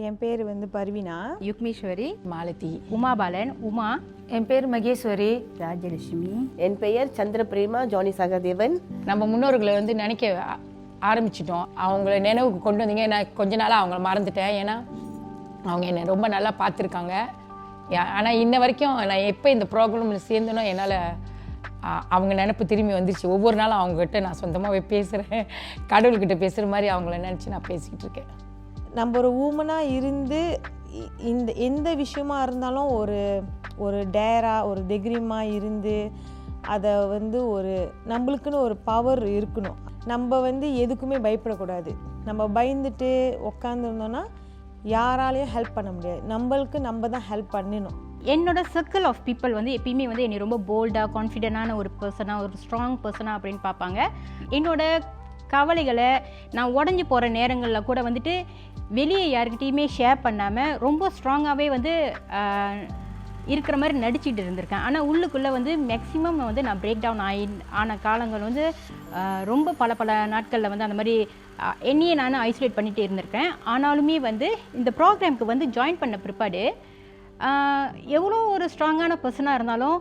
என் பேர் வந்து பர்வீனா, யுக்மீஸ்வரி, மாலதி, உமாபாலன், உமா. என் பேர் மகேஸ்வரி, ராஜலட்சுமி. என் பெயர் சந்திரபிரேமா ஜானி சகதேவன். நம்ம முன்னோர்களை நினைக்க ஆரம்பிச்சிட்டோம். அவங்கள நினைவுக்கு கொண்டு வந்தீங்க. நான் கொஞ்ச நாளாக அவங்கள மறந்துட்டேன். ஏன்னா அவங்க என்னை ரொம்ப நல்லா பார்த்துருக்காங்க. ஆனால் இன்ன வரைக்கும் நான் எப்போ இந்த ப்ரோக்ராமில் சேர்ந்தனோ என்னால் அவங்க நினப்பு திரும்பி வந்துருச்சு. ஒவ்வொரு நாளும் அவங்ககிட்ட நான் சொந்தமாகவே பேசுகிறேன். கடவுள்கிட்ட பேசுகிற மாதிரி அவங்கள நினச்சி நான் பேசிக்கிட்டு இருக்கேன். நம்ம ஒரு ஊமனாக இருந்து எந்த விஷயமா இருந்தாலும் ஒரு டேராக ஒரு தைரியமாக இருந்து அதை நம்மளுக்குன்னு ஒரு பவர் இருக்கணும். நம்ம எதுக்குமே பயப்படக்கூடாது. நம்ம பயந்துட்டு உக்காந்துருந்தோன்னா யாராலையும் ஹெல்ப் பண்ண முடியாது. நம்ம தான் ஹெல்ப் பண்ணணும். என்னோட சர்க்கிள் ஆஃப் பீப்புள் எப்பயுமே என்னை ரொம்ப போல்டாக, கான்ஃபிடென்ட்டான ஒரு பர்சனாக, ஒரு ஸ்ட்ராங் பர்சனாக அப்படின்னு பார்ப்பாங்க. என்னோட கவலைகளை நான் உடஞ்சி போகிற நேரங்களில் கூட வெளியே யாருக்கிட்டையுமே ஷேர் பண்ணாமல் ரொம்ப ஸ்ட்ராங்காகவே இருக்கிற மாதிரி நடிச்சிட்டு இருந்திருக்கேன். ஆனால் உள்ளுக்குள்ளே மேக்ஸிமம் நான் பிரேக் டவுன் ஆன காலங்கள் ரொம்ப பல நாட்களில் அந்த மாதிரி என்னையே நான் ஐசோலேட் பண்ணிகிட்டே இருந்திருக்கேன். ஆனாலுமே இந்த ப்ரோக்ராமுக்கு ஜாயின் பண்ண பிற்பாடு எவ்வளோ ஒரு ஸ்ட்ராங்கான பர்சனாக இருந்தாலும்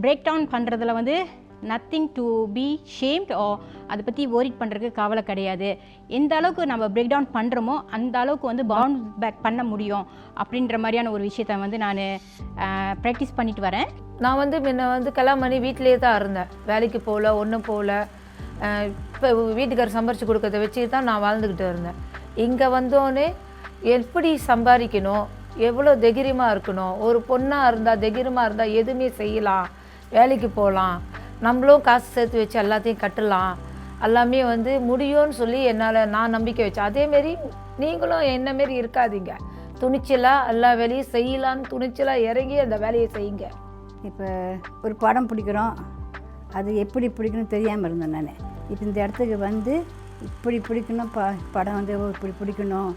பிரேக் டவுன் பண்ணுறதுல நத்திங் டு பி ஷேம்ட் ஓ அதை பற்றி ஓரிட் பண்ணுறதுக்கு கவலை கிடையாது. எந்த அளவுக்கு நம்ம பிரேக் டவுன் பண்ணுறோமோ அந்த அளவுக்கு பவுன்ஸ் பேக் பண்ண முடியும் அப்படின்ற மாதிரியான ஒரு விஷயத்தை நான் ப்ராக்டிஸ் பண்ணிட்டு வரேன். நான் முன்ன கல்யாணம் பண்ணி வீட்டிலே தான் இருந்தேன். வேலைக்கு போகல, ஒன்றும் போகல. இப்போ வீட்டுக்காரர் சம்பாரித்து கொடுக்கறத வச்சு தான் நான் வாழ்ந்துக்கிட்டு இருந்தேன். இங்கே வந்தோடனே எப்படி சம்பாதிக்கணும், எவ்வளோ தைரியமாக இருக்கணும், ஒரு பொண்ணாக இருந்தால் தைரியமாக இருந்தால் எதுவுமே செய்யலாம், வேலைக்கு போகலாம், நம்மளும் காசு சேர்த்து வச்சு எல்லாத்தையும் கட்டலாம், எல்லாமே முடியும்னு சொல்லி நான் நம்பிக்கை வச்சேன். அதேமாரி நீங்களும் என்னமாரி இருக்காதீங்க. துணிச்சலாக எல்லா வேலையும் செய்யலான்னு துணிச்சலாக இறங்கி அந்த வேலையை செய்யுங்க. இப்போ ஒரு படம் பிடிக்கிறோம், அது எப்படி பிடிக்கணும் தெரியாமல் இருந்தேன் நான். இப்போ இந்த இடத்துக்கு இப்படி பிடிக்கணும், படம் இப்படி பிடிக்கணும்,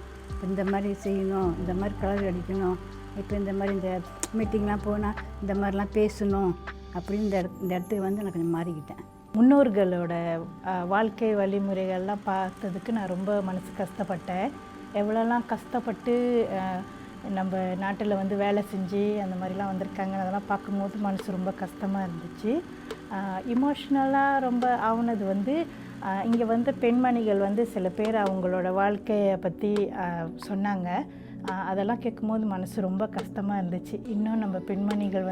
இந்த மாதிரி செய்யணும், இந்த மாதிரி கலர் அடிக்கணும், இப்போ இந்த மாதிரி இந்த மீட்டிங்லாம் போனால் இந்த மாதிரிலாம் பேசணும் அப்படின்னு இந்த இடத்துக்கு நான் கொஞ்சம் மாறிக்கிட்டேன். முன்னோர்களோட வாழ்க்கை வழிமுறைகள்லாம் பார்த்ததுக்கு நான் ரொம்ப மனசு கஷ்டப்பட்டேன். எவ்வளோலாம் கஷ்டப்பட்டு நம்ம நாட்டில் வேலை செஞ்சு அந்த மாதிரிலாம் வந்திருக்காங்க. அதெல்லாம் பார்க்கும்போது மனசு ரொம்ப கஷ்டமாக இருந்துச்சு. இமோஷ்னலாக ரொம்ப ஆகுனது இங்கே பெண்மணிகள் சில பேர் அவங்களோட வாழ்க்கையை பற்றி சொன்னாங்க. அதெல்லாம் கேட்கும்போது மனசு ரொம்ப கஷ்டமாக இருந்துச்சு. இன்னும் நம்ம பெண்மணிகள்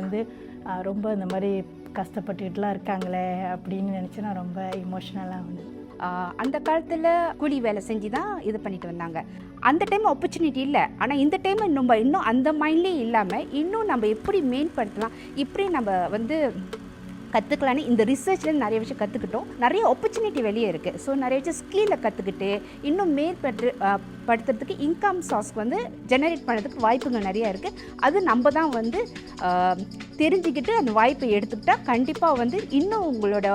ரொம்ப இந்த மாதிரி கஷ்டப்பட்டுக்கிட்டுலாம் இருக்காங்களே அப்படின்னு நினச்சி நான் ரொம்ப இமோஷ்னலாக இருந்தேன். அந்த காலத்தில் கூலி வேலை செஞ்சு தான் இது பண்ணிட்டு வந்தாங்க. அந்த டைம் ஆப்பர்ச்சுனிட்டி இல்லை. ஆனால் இந்த டைம் இன்னும் அந்த மைண்ட்லேயே இல்லாமல் இன்னும் நம்ம எப்படி மேம்படுத்தலாம், இப்படி நம்ம கற்றுக்கலான்னு இந்த ரிசர்ச்சில் நிறைய விஷயம் கற்றுக்கிட்டோம். நிறைய ஆப்பர்ச்சுனிட்டி வெளியே இருக்குது. ஸோ நிறைய விஷயம் ஸ்கில்லை கற்றுக்கிட்டு இன்னும் படுத்துறதுக்கு இன்கம் சோர்ஸ் ஜெனரேட் பண்ணுறதுக்கு வாய்ப்புகள் நிறையா இருக்குது. அது நம்ம தான் தெரிஞ்சுக்கிட்டு அந்த வாய்ப்பை எடுத்துக்கிட்டால் கண்டிப்பாக இன்னும் உங்களோட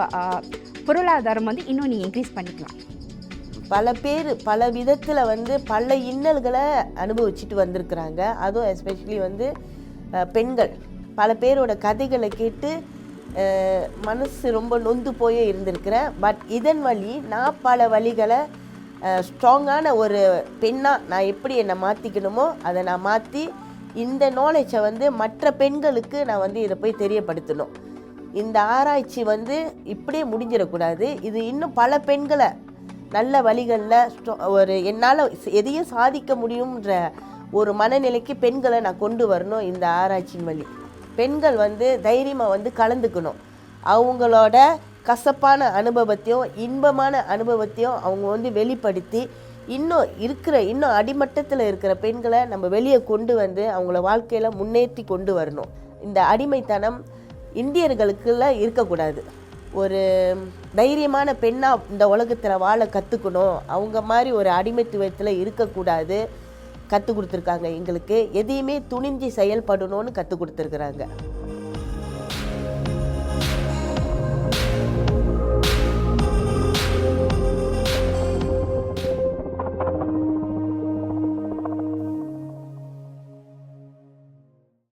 பொருளாதாரம் இன்னும் நீங்கள் இன்க்ரீஸ் பண்ணிக்கலாம். பல பேர் பல விதத்தில் பல இன்னல்களை அனுபவிச்சுட்டு வந்திருக்கிறாங்க. அதுவும் எஸ்பெஷலி பெண்கள் பல பேரோட கதைகளை கேட்டு மனசு ரொம்ப நொந்து போயே இருந்திருக்கிறேன். பட் இதன் வழி நான் பல வழிகளை ஸ்ட்ராங்கான ஒரு பெண்ணாக நான் எப்படி என்னை மாற்றிக்கணுமோ அதை நான் மாற்றி இந்த நாலேஜை மற்ற பெண்களுக்கு நான் இதை போய் தெரியப்படுத்தணும். இந்த ஆராய்ச்சி இப்படியே முடிஞ்சிடக்கூடாது. இது இன்னும் பல பெண்களை நல்ல வழிகளில் என்னால் எதையும் சாதிக்க முடியுன்ற ஒரு மனநிலைக்கு பெண்களை நான் கொண்டு வரணும். இந்த ஆராய்ச்சியின் வழி பெண்கள் தைரியமாக கலந்துக்கணும். அவங்களோட கசப்பான அனுபவத்தையும் இன்பமான அனுபவத்தையும் அவங்க வெளிப்படுத்தி இன்னும் அடிமட்டத்தில் இருக்கிற பெண்களை நம்ம வெளியே கொண்டு அவங்கள வாழ்க்கையில் முன்னேற்றி கொண்டு வரணும். இந்த அடிமைத்தனம் இந்தியர்களுக்குள்ள இருக்கக்கூடாது. ஒரு தைரியமான பெண்ணாக இந்த உலகத்தில் வாழ கற்றுக்கணும். அவங்க மாதிரி ஒரு அடிமைத்துவத்தில் இருக்கக்கூடாது. கற்றுக் கொடுத்துருக்காங்க எங்களுக்கு. எதையுமே துணிஞ்சு செயல்படணும்னு கற்றுக் கொடுத்துருக்குறாங்க.